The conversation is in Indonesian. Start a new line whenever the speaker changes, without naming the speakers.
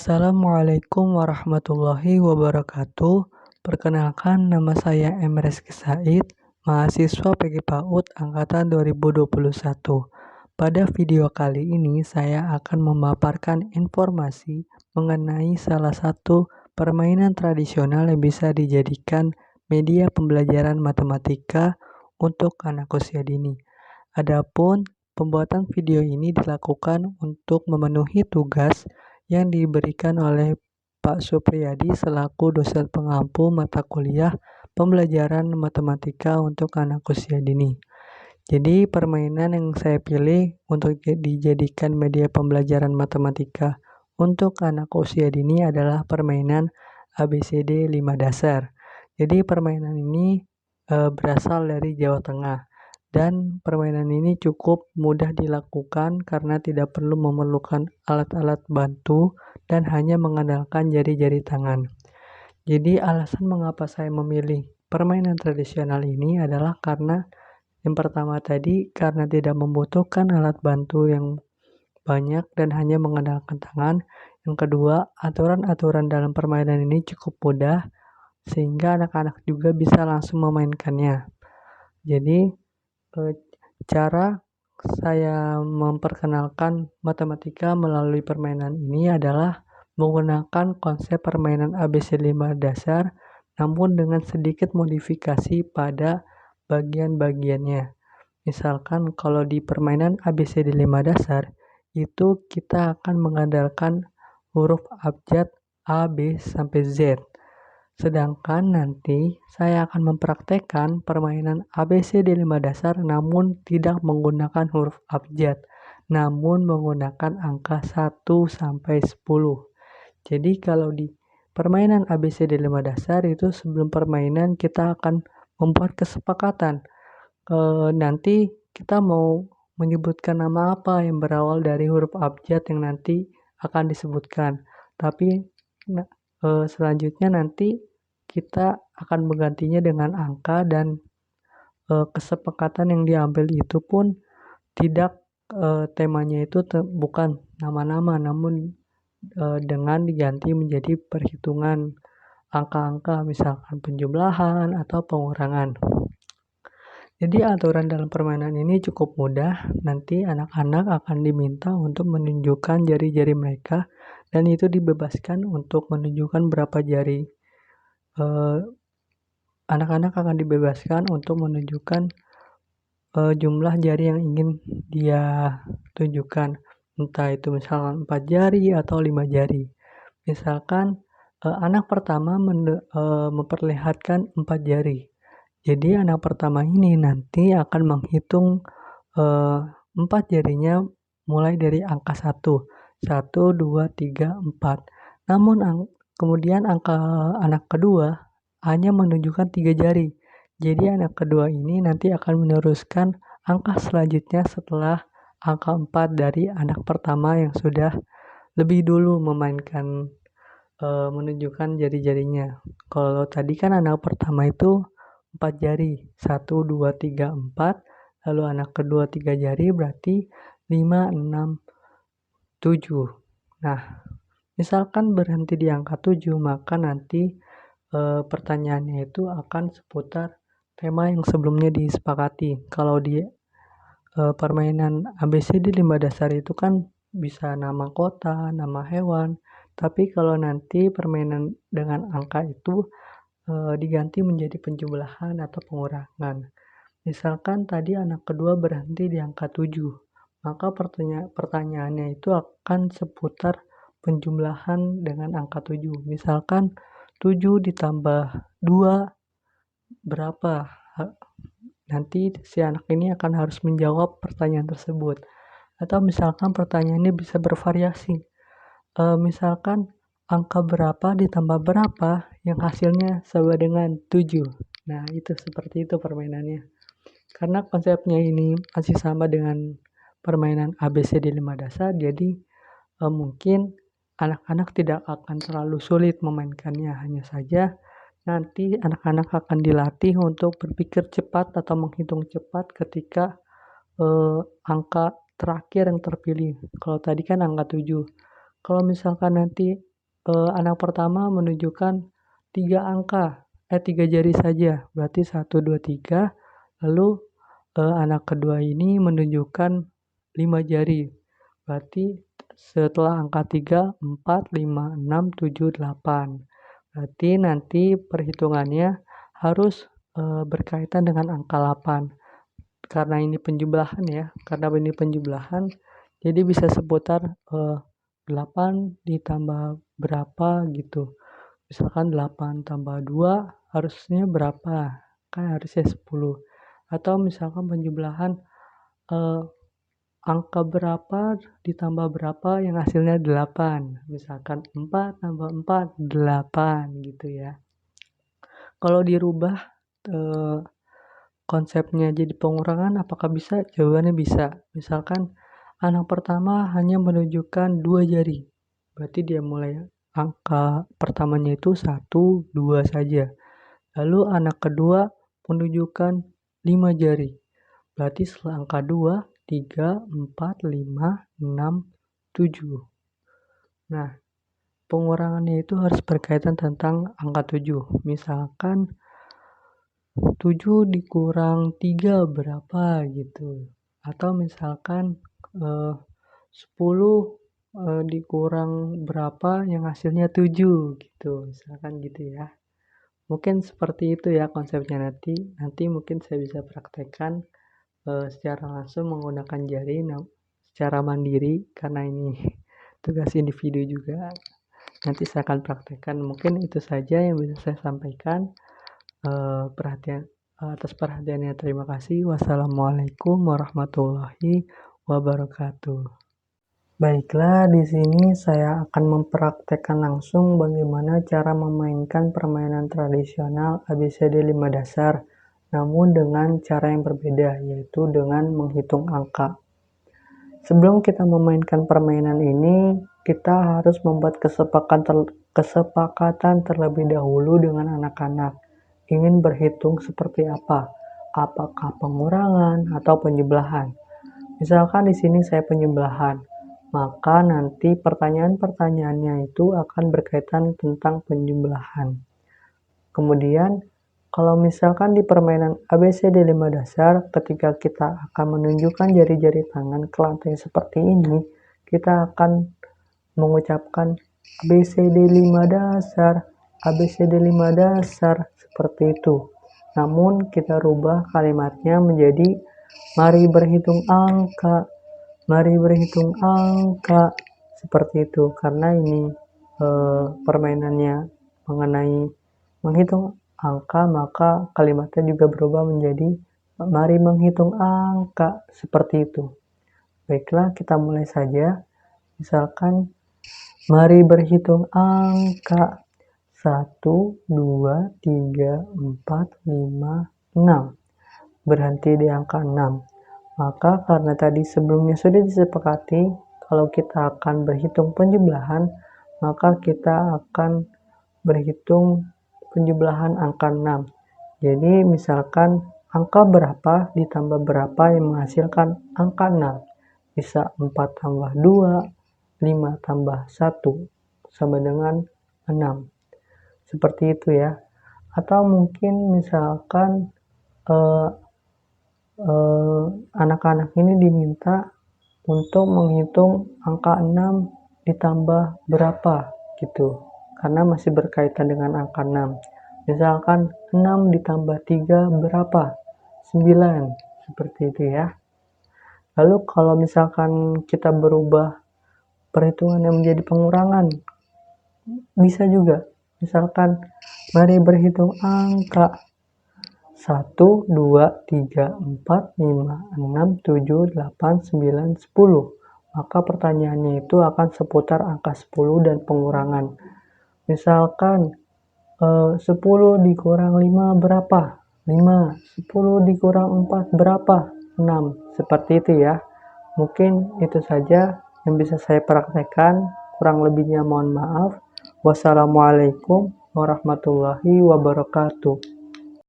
Assalamualaikum warahmatullahi wabarakatuh. Perkenalkan, nama saya M. Reski Said, mahasiswa PG PAUD Angkatan 2021. Pada video kali ini, saya akan memaparkan informasi mengenai salah satu permainan tradisional yang bisa dijadikan media pembelajaran matematika untuk anak usia dini. Adapun pembuatan video ini dilakukan untuk memenuhi tugas yang diberikan oleh Pak Supriyadi selaku dosen pengampu mata kuliah pembelajaran matematika untuk anak usia dini. Jadi permainan yang saya pilih untuk dijadikan media pembelajaran matematika untuk anak usia dini adalah permainan ABCD 5 dasar. Jadi permainan ini berasal dari Jawa Tengah. Dan permainan ini cukup mudah dilakukan karena tidak perlu memerlukan alat-alat bantu dan hanya mengandalkan jari-jari tangan. Jadi alasan mengapa saya memilih permainan tradisional ini adalah karena yang pertama tadi karena tidak membutuhkan alat bantu yang banyak dan hanya mengandalkan tangan. Yang kedua, aturan-aturan dalam permainan ini cukup mudah sehingga anak-anak juga bisa langsung memainkannya. Jadi cara saya memperkenalkan matematika melalui permainan ini adalah menggunakan konsep permainan ABC 5 dasar namun dengan sedikit modifikasi pada bagian-bagiannya. Misalkan kalau di permainan ABCD 5 dasar itu kita akan mengandalkan huruf abjad A, B, sampai Z. Sedangkan nanti saya akan mempraktekkan permainan ABCD 5 dasar namun tidak menggunakan huruf abjad, namun menggunakan angka 1 sampai 10. Jadi kalau di permainan ABCD 5 dasar itu sebelum permainan kita akan membuat kesepakatan. Nanti kita mau menyebutkan nama apa yang berawal dari huruf abjad yang nanti akan disebutkan. Tapi selanjutnya nanti kita akan menggantinya dengan angka dan kesepakatan yang diambil itu pun tidak temanya itu bukan nama-nama namun dengan diganti menjadi perhitungan angka-angka misalkan penjumlahan atau pengurangan. Jadi aturan dalam permainan ini cukup mudah, nanti anak-anak akan diminta untuk menunjukkan jari-jari mereka dan itu dibebaskan untuk menunjukkan berapa jari. Anak-anak akan dibebaskan untuk menunjukkan jumlah jari yang ingin dia tunjukkan, entah itu misalkan 4 jari atau 5 jari. Misalkan anak pertama memperlihatkan 4 jari. Jadi anak pertama ini nanti akan menghitung 4 jarinya mulai dari angka 1. 1, 2, 3, 4. Namun kemudian anak kedua hanya menunjukkan 3 jari. Jadi anak kedua ini nanti akan meneruskan angka selanjutnya setelah angka 4 dari anak pertama yang sudah lebih dulu memainkan menunjukkan jari-jarinya. Kalau tadi kan anak pertama itu 4 jari, 1, 2, 3, 4. Lalu anak kedua 3 jari berarti 5, 6, 7. Nah, misalkan berhenti di angka 7, maka nanti pertanyaannya itu akan seputar tema yang sebelumnya disepakati. Kalau di permainan ABCD 5 dasar itu kan bisa nama kota, nama hewan. Tapi kalau nanti permainan dengan angka itu diganti menjadi penjumlahan atau pengurangan. Misalkan tadi anak kedua berhenti di angka 7, maka pertanyaannya itu akan seputar penjumlahan dengan angka 7. Misalkan 7 ditambah 2 berapa? Nanti si anak ini akan harus menjawab pertanyaan tersebut. Atau misalkan pertanyaannya bisa bervariasi. Misalkan angka berapa ditambah berapa yang hasilnya sama dengan 7. Nah, itu seperti itu permainannya. Karena konsepnya ini masih sama dengan permainan ABCD 5 dasar, jadi mungkin anak-anak tidak akan terlalu sulit memainkannya, hanya saja nanti anak-anak akan dilatih untuk berpikir cepat atau menghitung cepat ketika angka terakhir yang terpilih. Kalau tadi kan angka 7. Kalau misalkan nanti anak pertama menunjukkan 3 jari saja, berarti 1, 2, 3. Lalu anak kedua ini menunjukkan 5 jari, berarti setelah angka 3, 4, 5, 6, 7, 8. Berarti nanti perhitungannya harus berkaitan dengan angka 8. Karena ini penjumlahan ya, jadi bisa seputar 8 ditambah berapa gitu. Misalkan 8 tambah 2 harusnya berapa? Kan harusnya 10. Atau misalkan penjumlahan angka berapa ditambah berapa yang hasilnya 8. Misalkan 4 tambah 4, 8 gitu ya. Kalau dirubah konsepnya jadi pengurangan apakah bisa? Jawabannya bisa. Misalkan anak pertama hanya menunjukkan 2 jari. Berarti dia mulai angka pertamanya itu 1, 2 saja. Lalu anak kedua menunjukkan 5 jari. Berarti setelah angka 2, 3, 4, 5, 6, 7. Nah, pengurangannya itu harus berkaitan tentang angka 7. Misalkan 7 dikurang 3 berapa gitu. Atau misalkan 10 dikurang berapa yang hasilnya 7 gitu. Misalkan gitu ya. Mungkin seperti itu ya konsepnya nanti mungkin saya bisa praktekkan secara langsung menggunakan jari secara mandiri karena ini tugas individu juga. Nanti saya akan praktekkan. Mungkin itu saja yang bisa saya sampaikan. Atas perhatiannya terima kasih. Wassalamualaikum warahmatullahi wabarakatuh. Baiklah, di sini saya akan mempraktekkan langsung bagaimana cara memainkan permainan tradisional ABCD 5 dasar, namun dengan cara yang berbeda, yaitu dengan menghitung angka. Sebelum kita memainkan permainan ini, kita harus membuat kesepakatan terlebih dahulu dengan anak-anak. Ingin berhitung seperti apa? Apakah pengurangan atau penjumlahan? Misalkan di sini saya penjumlahan, maka nanti pertanyaan-pertanyaannya itu akan berkaitan tentang penjumlahan. Kemudian, kalau misalkan di permainan ABCD 5 dasar, ketika kita akan menunjukkan jari-jari tangan ke lantai seperti ini, kita akan mengucapkan ABCD 5 dasar, ABCD 5 dasar, seperti itu. Namun kita rubah kalimatnya menjadi mari berhitung angka, mari berhitung angka, seperti itu. Karena ini permainannya mengenai menghitung angka, maka kalimatnya juga berubah menjadi mari menghitung angka, seperti itu. Baiklah, kita mulai saja. Misalkan mari berhitung angka 1, 2, 3, 4, 5, 6. Berhenti di angka 6. Maka karena tadi sebelumnya sudah disepakati kalau kita akan berhitung penjumlahan, maka kita akan berhitung penjumlahan angka 6. Jadi misalkan angka berapa ditambah berapa yang menghasilkan angka 6. Bisa 4 tambah 2, 5 tambah 1 sama dengan 6. Seperti itu ya. Atau mungkin misalkan anak-anak ini diminta untuk menghitung angka 6 ditambah berapa gitu. Karena masih berkaitan dengan angka 6. Misalkan 6 ditambah 3 berapa? 9. Seperti itu ya. Lalu kalau misalkan kita berubah perhitungannya menjadi pengurangan, bisa juga. Misalkan mari berhitung angka 1, 2, 3, 4, 5, 6, 7, 8, 9, 10. Maka pertanyaannya itu akan seputar angka 10 dan pengurangan. Misalkan 10 dikurang 5 berapa? 5. 10 dikurang 4 berapa? 6. Seperti itu ya. Mungkin itu saja yang bisa saya praktekkan. Kurang lebihnya mohon maaf. Wassalamualaikum warahmatullahi wabarakatuh.